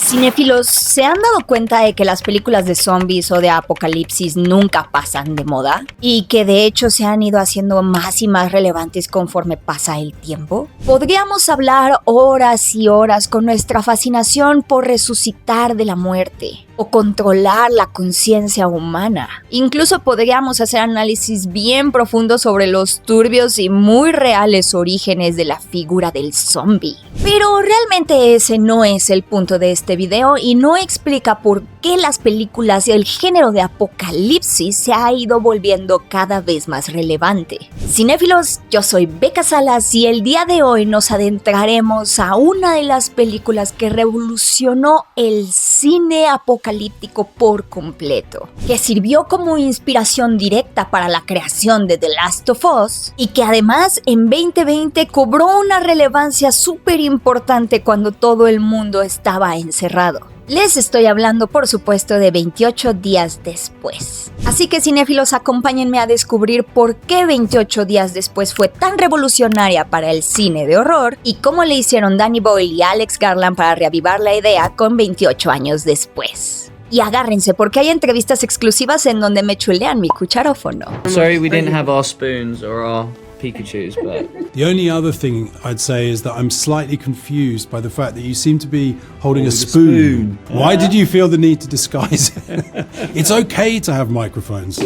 Cinéfilos, ¿se han dado cuenta de que las películas de zombies o de apocalipsis nunca pasan de moda? Y que de hecho se han ido haciendo más y más relevantes conforme pasa el tiempo. Podríamos hablar horas y horas con nuestra fascinación por resucitar de la muerte o controlar la conciencia humana. Incluso podríamos hacer análisis bien profundos sobre los turbios y muy reales orígenes de la figura del zombie. Pero realmente ese no es el punto de este video y no explica por qué las películas y el género de apocalipsis se ha ido volviendo cada vez más relevante. Cinéfilos, yo soy Becca Salas y el día de hoy nos adentraremos a una de las películas que revolucionó el cine apocalíptico por completo, que sirvió como inspiración directa para la creación de The Last of Us y que además en 2020 cobró una relevancia súper importante cuando todo el mundo estaba encerrado. Les estoy hablando, por supuesto, de 28 días después. Así que, cinéfilos, acompáñenme a descubrir por qué 28 días después fue tan revolucionaria para el cine de horror y cómo le hicieron Danny Boyle y Alex Garland para reavivar la idea con 28 años después. Y agárrense porque hay entrevistas exclusivas en donde me chulean mi cucharófono. Sorry we didn't have our spoons or our Pikachus, but... The only other thing I'd say is that I'm slightly confused by the fact that you seem to be holding a spoon. Why did you feel the need to disguise it? It's okay to have microphones.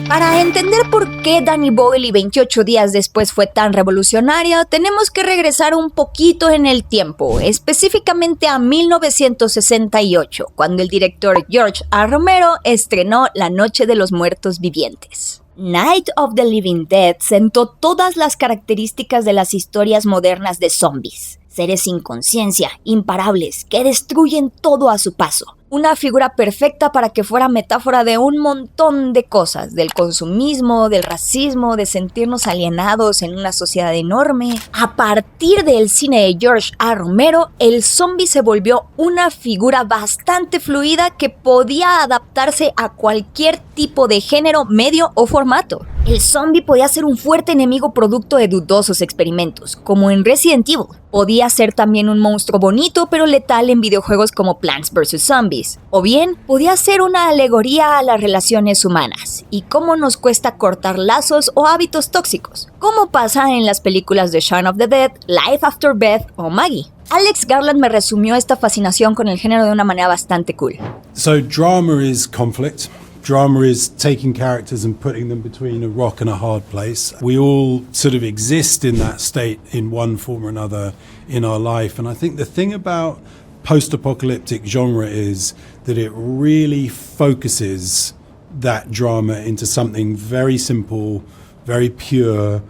Para entender por qué Danny Boyle y 28 días después fue tan revolucionaria, tenemos que regresar un poquito en el tiempo, específicamente a 1968, cuando el director George A. Romero estrenó La Noche de los Muertos Vivientes. Night of the Living Dead sentó todas las características de las historias modernas de zombies. Seres sin conciencia, imparables, que destruyen todo a su paso. Una figura perfecta para que fuera metáfora de un montón de cosas, del consumismo, del racismo, de sentirnos alienados en una sociedad enorme. A partir del cine de George A. Romero, el zombie se volvió una figura bastante fluida que podía adaptarse a cualquier tipo de género, medio o formato. El zombie podía ser un fuerte enemigo producto de dudosos experimentos, como en Resident Evil. Podía ser también un monstruo bonito pero letal en videojuegos como Plants vs. Zombies. O bien, podía ser una alegoría a las relaciones humanas y cómo nos cuesta cortar lazos o hábitos tóxicos, como pasa en las películas de Shaun of the Dead, Life After Beth o Maggie. Alex Garland me resumió esta fascinación con el género de una manera bastante cool. So drama is conflict. Drama is taking characters and putting them between a rock and a hard place. We all sort of exist in that state in one form or another in our life. And I think the thing about post-apocalyptic genre is that it really focuses that drama into something very simple, very pure.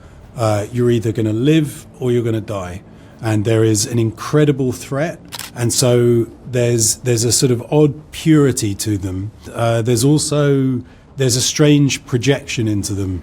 You're either going to live or you're going to die. And there is an incredible threat. And so there's a sort of odd purity to them. There's a strange projection into them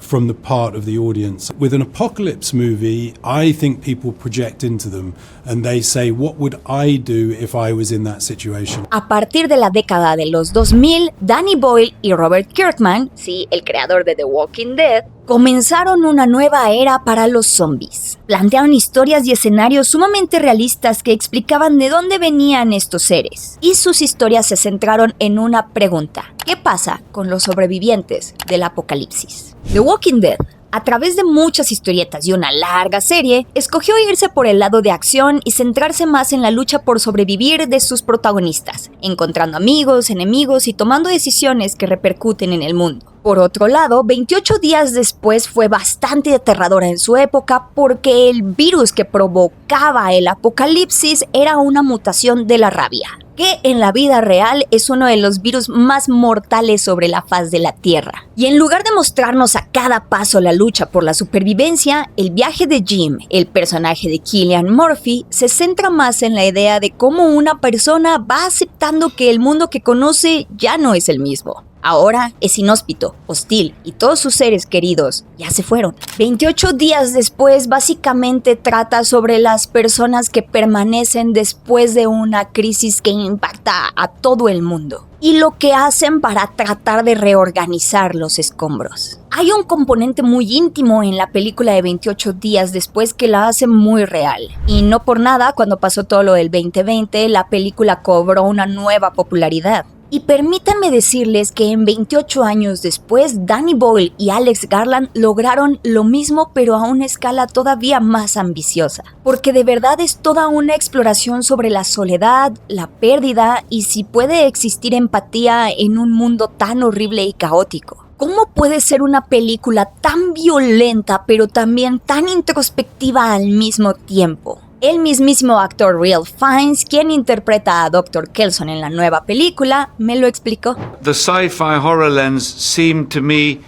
from the part of the audience. With an apocalypse movie, I think people project into them and they say, what would I do if I was in that situation? A partir de la década de los 2000, Danny Boyle y Robert Kirkman, sí, el creador de The Walking Dead, comenzaron una nueva era para los zombies. Plantearon historias y escenarios sumamente realistas que explicaban de dónde venían estos seres. Y sus historias se centraron en una pregunta: ¿qué pasa con los sobrevivientes del apocalipsis? The Walking Dead, a través de muchas historietas y una larga serie, escogió irse por el lado de acción y centrarse más en la lucha por sobrevivir de sus protagonistas, encontrando amigos, enemigos y tomando decisiones que repercuten en el mundo. Por otro lado, 28 días después fue bastante aterradora en su época porque el virus que provocaba el apocalipsis era una mutación de la rabia, que en la vida real es uno de los virus más mortales sobre la faz de la Tierra. Y en lugar de mostrarnos a cada paso la lucha por la supervivencia, el viaje de Jim, el personaje de Cillian Murphy, se centra más en la idea de cómo una persona va aceptando que el mundo que conoce ya no es el mismo. Ahora es inhóspito, hostil y todos sus seres queridos ya se fueron. 28 días después básicamente trata sobre las personas que permanecen después de una crisis que impacta a todo el mundo. y lo que hacen para tratar de reorganizar los escombros. Hay un componente muy íntimo en la película de 28 días después que la hace muy real. Y no por nada, cuando pasó todo lo del 2020, la película cobró una nueva popularidad. Y permítanme decirles que en 28 años después, Danny Boyle y Alex Garland lograron lo mismo pero a una escala todavía más ambiciosa. Porque de verdad es toda una exploración sobre la soledad, la pérdida y si puede existir empatía en un mundo tan horrible y caótico. ¿Cómo puede ser una película tan violenta pero también tan introspectiva al mismo tiempo? El mismísimo actor Ralph Fiennes, quien interpreta a Dr. Kelson en la nueva película, me lo explicó. The sci-fi horror lens seemed to me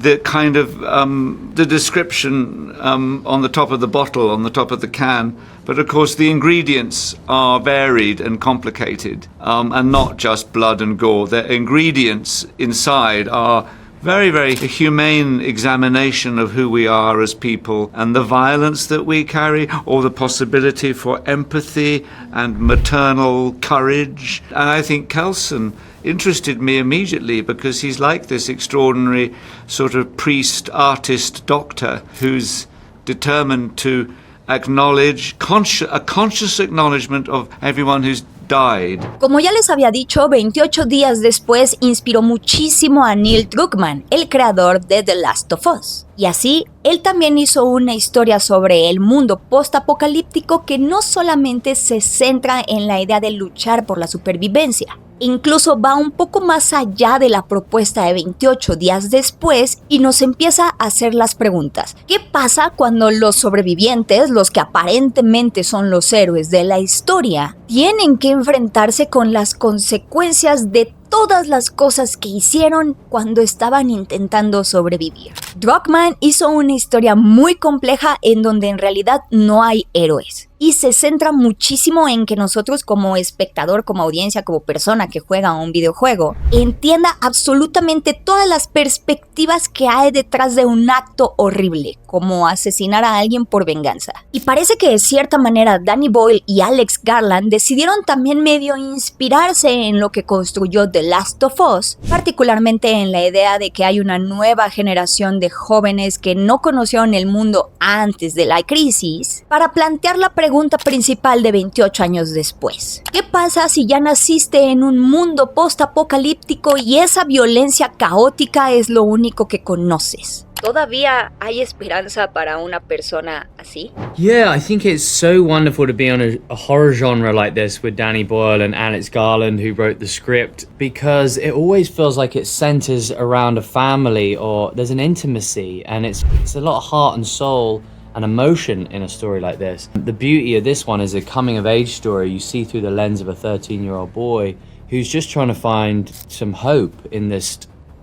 the kind of the description on the top of the bottle, on the top of the can. But of course the ingredients are varied and complicated and not just blood and gore. The ingredients inside are very, very humane examination of who we are as people and the violence that we carry, or the possibility for empathy and maternal courage. And I think Kelson interested me immediately because he's like this extraordinary sort of priest, artist, doctor who's determined to acknowledge, a conscious acknowledgement of everyone who's died. Como ya les había dicho, 28 días después inspiró muchísimo a Neil Druckmann, el creador de The Last of Us. Y así, él también hizo una historia sobre el mundo post-apocalíptico que no solamente se centra en la idea de luchar por la supervivencia, incluso va un poco más allá de la propuesta de 28 días después y nos empieza a hacer las preguntas. ¿Qué pasa cuando los sobrevivientes, los que aparentemente son los héroes de la historia, tienen que enfrentarse con las consecuencias de todas las cosas que hicieron cuando estaban intentando sobrevivir? Druckmann hizo una historia muy compleja en donde en realidad no hay héroes. Y se centra muchísimo en que nosotros como espectador, como audiencia, como persona que juega a un videojuego, entienda absolutamente todas las perspectivas que hay detrás de un acto horrible, como asesinar a alguien por venganza. Y parece que de cierta manera Danny Boyle y Alex Garland decidieron también medio inspirarse en lo que construyó The Last of Us, particularmente en la idea de que hay una nueva generación de jóvenes que no conocieron el mundo antes de la crisis, para plantear la pregunta principal de 28 años después. ¿Qué pasa si ya naciste en un mundo post-apocalíptico y esa violencia caótica es lo único que conoces? ¿Todavía hay esperanza para una persona así? Yeah, I think it's so wonderful to be on a horror genre like this with Danny Boyle and Alex Garland, who wrote the script, because it always feels like it centers around a family or there's an intimacy, and it's a lot of heart and soul and emotion in a story like this. The beauty of this one is a coming-of-age story you see through the lens of a 13-year-old boy who's just trying to find some hope in this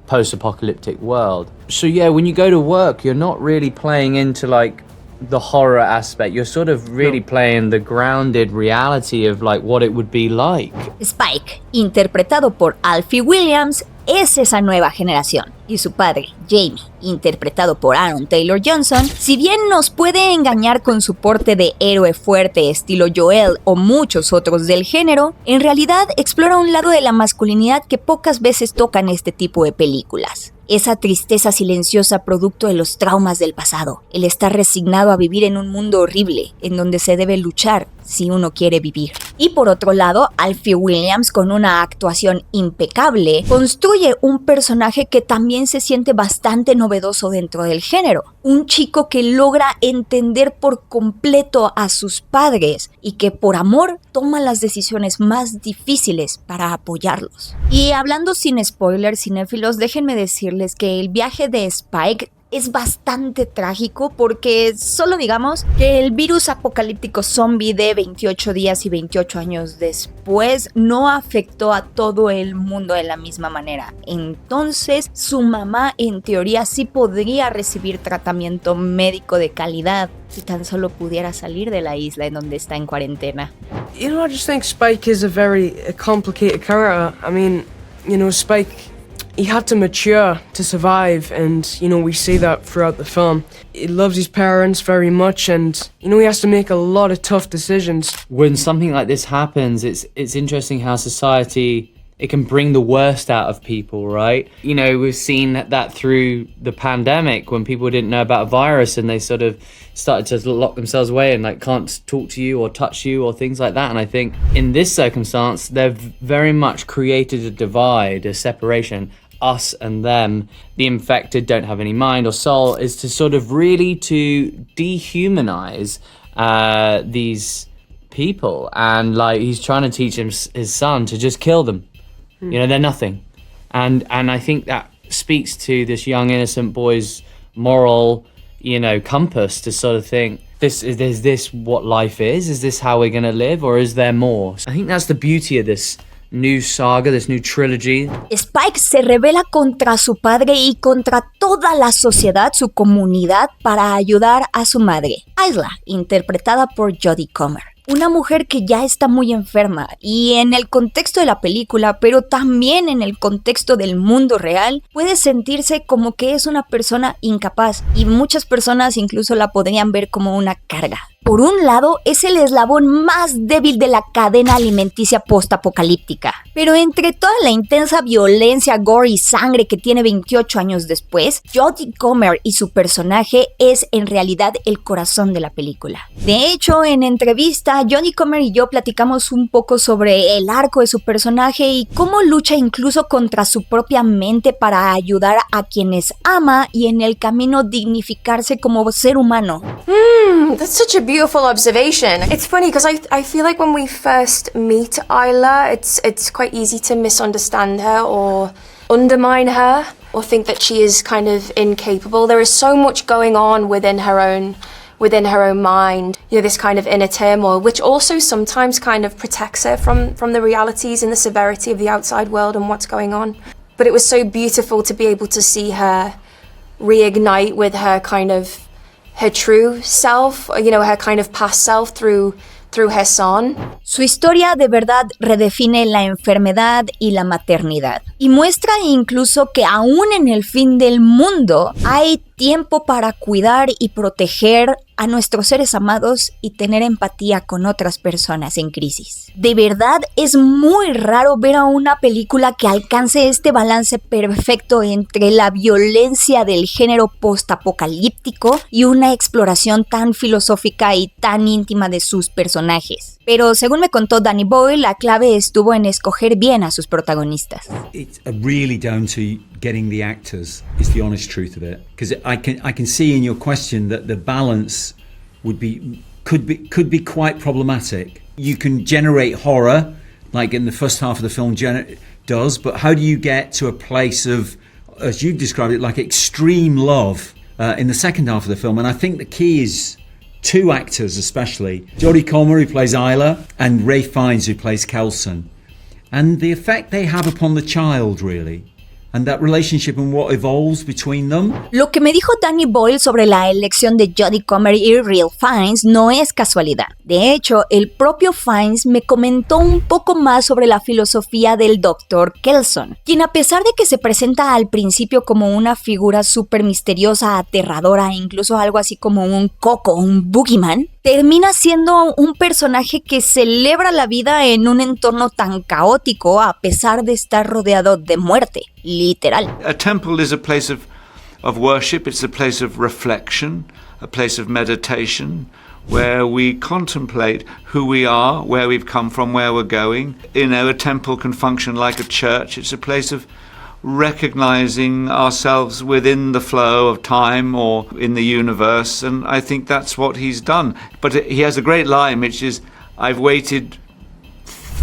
post-apocalyptic world. So yeah, when you go to work, you're not really playing into like the horror aspect. You're sort of really playing the grounded reality of like what it would be like. Spike, interpretado por Alfie Williams, es esa nueva generación. Y su padre, Jamie, interpretado por Aaron Taylor Johnson, si bien nos puede engañar con su porte de héroe fuerte estilo Joel o muchos otros del género, en realidad explora un lado de la masculinidad que pocas veces tocan este tipo de películas. Esa tristeza silenciosa producto de los traumas del pasado, el estar resignado a vivir en un mundo horrible, en donde se debe luchar si uno quiere vivir. Y por otro lado, Alfie Williams, con una actuación impecable, construye un personaje que también se siente bastante novedoso dentro del género. Un chico que logra entender por completo a sus padres y que por amor toma las decisiones más difíciles para apoyarlos. Y hablando sin spoilers, cinéfilos, déjenme decirles que el viaje de Spike es bastante trágico porque solo digamos que el virus apocalíptico zombie de 28 días y 28 años después no afectó a todo el mundo de la misma manera. Entonces su mamá en teoría sí podría recibir tratamiento médico de calidad si tan solo pudiera salir de la isla en donde está en cuarentena. You know, I just think Spike is a very complicated character. I mean, you know, Spike, he had to mature to survive, and, you know, we see that throughout the film. He loves his parents very much, and, you know, he has to make a lot of tough decisions. When something like this happens, it's interesting how society it can bring the worst out of people, right? You know, we've seen that through the pandemic when people didn't know about a virus and they sort of started to lock themselves away and like can't talk to you or touch you or things like that. And I think in this circumstance, they've very much created a divide, a separation, us and them. The infected don't have any mind or soul, is to sort of really to dehumanize these people. And like he's trying to teach his son to just kill them. You know, they're nothing. And I think that speaks to this young innocent boy's moral, you know, compass to sort of think, is this what life is? Is this how we're going to live? Or is there more? I think that's the beauty of this new saga, this new trilogy. Spike se rebela contra su padre y contra toda la sociedad, su comunidad, para ayudar a su madre, Isla, interpretada por Jodie Comer. Una mujer que ya está muy enferma y en el contexto de la película, pero también en el contexto del mundo real, puede sentirse como que es una persona incapaz y muchas personas incluso la podrían ver como una carga. Por un lado, es el eslabón más débil de la cadena alimenticia postapocalíptica. Pero entre toda la intensa violencia, gore y sangre que tiene 28 años después, Jodie Comer y su personaje es en realidad el corazón de la película. De hecho, en entrevista, Jodie Comer y yo platicamos un poco sobre el arco de su personaje y cómo lucha incluso contra su propia mente para ayudar a quienes ama y en el camino dignificarse como ser humano. That's such a beautiful observation. It's funny because I feel like when we first meet Isla, it's quite easy to misunderstand her or undermine her or think that she is kind of incapable. There is so much going on within her own mind, you know, this kind of inner turmoil, which also sometimes kind of protects her from the realities and the severity of the outside world and what's going on. But it was so beautiful to be able to see her reignite with her kind of her true self, you know, her kind of past self through her son. Su historia de verdad redefine la enfermedad y la maternidad y muestra incluso que aún en el fin del mundo hay tiempo para cuidar y proteger a nuestros seres amados y tener empatía con otras personas en crisis. De verdad es muy raro ver a una película que alcance este balance perfecto entre la violencia del género postapocalíptico y una exploración tan filosófica y tan íntima de sus personajes. Pero según me contó Danny Boyle, la clave estuvo en escoger bien a sus protagonistas. It's really down to getting the actors, is the honest truth of it. Because I can see in your question that the balance could be quite problematic. You can generate horror, like in the first half of the film does, but how do you get to a place of, as you've described it, like extreme love in the second half of the film? And I think the key is two actors especially, Jodie Comer, who plays Isla, and Ralph Fiennes, who plays Kelson. And the effect they have upon the child, really. And that relationship and what evolves between them. Lo que me dijo Danny Boyle sobre la elección de Jodie Comer y Ralph Fiennes no es casualidad. De hecho, el propio Fiennes me comentó un poco más sobre la filosofía del Dr. Kelson, quien a pesar de que se presenta al principio como una figura súper misteriosa, aterradora e incluso algo así como un coco, un boogeyman, termina siendo un personaje que celebra la vida en un entorno tan caótico a pesar de estar rodeado de muerte, literal. A temple is a place of worship, it's a place of reflection, a place of meditation, where we contemplate who we are, where we've come from, where we're going. You know, a temple can function like a church. It's a place of recognizing ourselves within the flow of time or in the universe, and I think that's what he's done. But he has a great line, which is, I've waited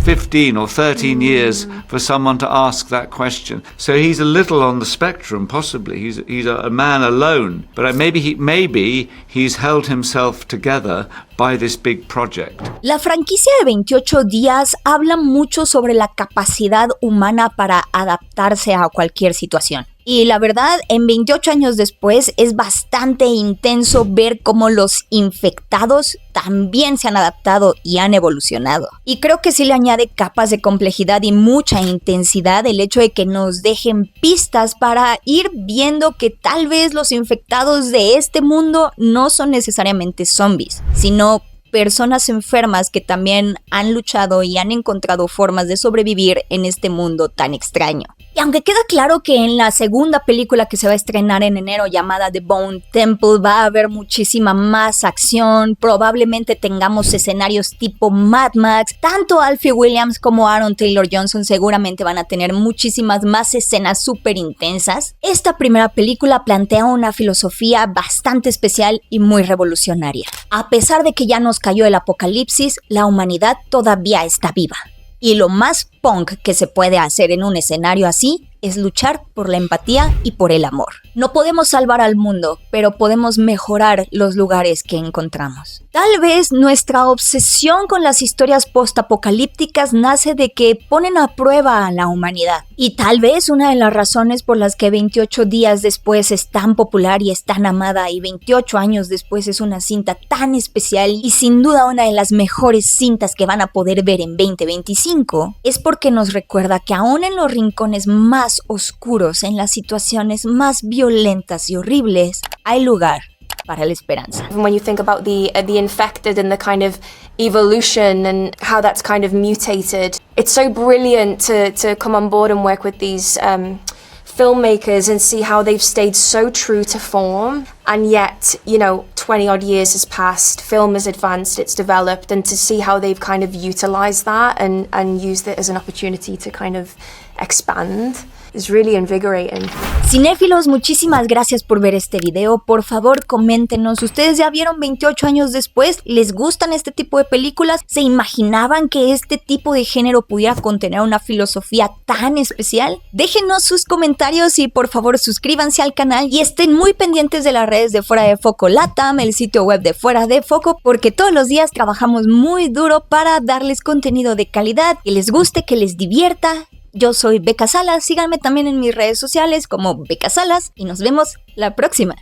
15 or 13 years for someone to ask that question. So he's a little on the spectrum, possibly. He's a man alone, but maybe he's held himself together by this big project. La franquicia de 28 días habla mucho sobre la capacidad humana para adaptarse a cualquier situación. Y la verdad, en 28 años después, es bastante intenso ver cómo los infectados también se han adaptado y han evolucionado. Y creo que sí le añade capas de complejidad y mucha intensidad el hecho de que nos dejen pistas para ir viendo que tal vez los infectados de este mundo no son necesariamente zombies, sino personas enfermas que también han luchado y han encontrado formas de sobrevivir en este mundo tan extraño. Y aunque queda claro que en la segunda película que se va a estrenar en enero llamada The Bone Temple va a haber muchísima más acción, probablemente tengamos escenarios tipo Mad Max, tanto Alfie Williams como Aaron Taylor Johnson seguramente van a tener muchísimas más escenas súper intensas. Esta primera película plantea una filosofía bastante especial y muy revolucionaria. A pesar de que ya nos cayó el apocalipsis, la humanidad todavía está viva. Y lo más punk que se puede hacer en un escenario así es luchar por la empatía y por el amor. No podemos salvar al mundo, pero podemos mejorar los lugares que encontramos. Tal vez nuestra obsesión con las historias postapocalípticas nace de que ponen a prueba a la humanidad. Y tal vez una de las razones por las que 28 días después es tan popular y es tan amada y 28 años después es una cinta tan especial y sin duda una de las mejores cintas que van a poder ver en 2025 es porque nos recuerda que aún en los rincones más oscuros, en las situaciones más violentas y horribles, hay lugar para la esperanza. When you think about the infected and the kind of evolution and how that's kind of mutated, it's so brilliant to come on board and work with these filmmakers and see how they've stayed so true to form, and yet, 20 odd years has passed, film has advanced, it's developed, and to see how they've kind of utilized that and used it as an opportunity to kind of expand is really invigorating. Cinéfilos, muchísimas gracias por ver este video. Por favor, coméntenos. ¿Ustedes ya vieron 28 años después? ¿Les gustan este tipo de películas? ¿Se imaginaban que este tipo de género pudiera contener una filosofía tan especial? Déjenos sus comentarios y por favor suscríbanse al canal y estén muy pendientes de las redes de Fuera de Foco LATAM, el sitio web de Fuera de Foco, porque todos los días trabajamos muy duro para darles contenido de calidad, que les guste, que les divierta. Yo soy Beca Salas, síganme también en mis redes sociales como Beca Salas y nos vemos la próxima.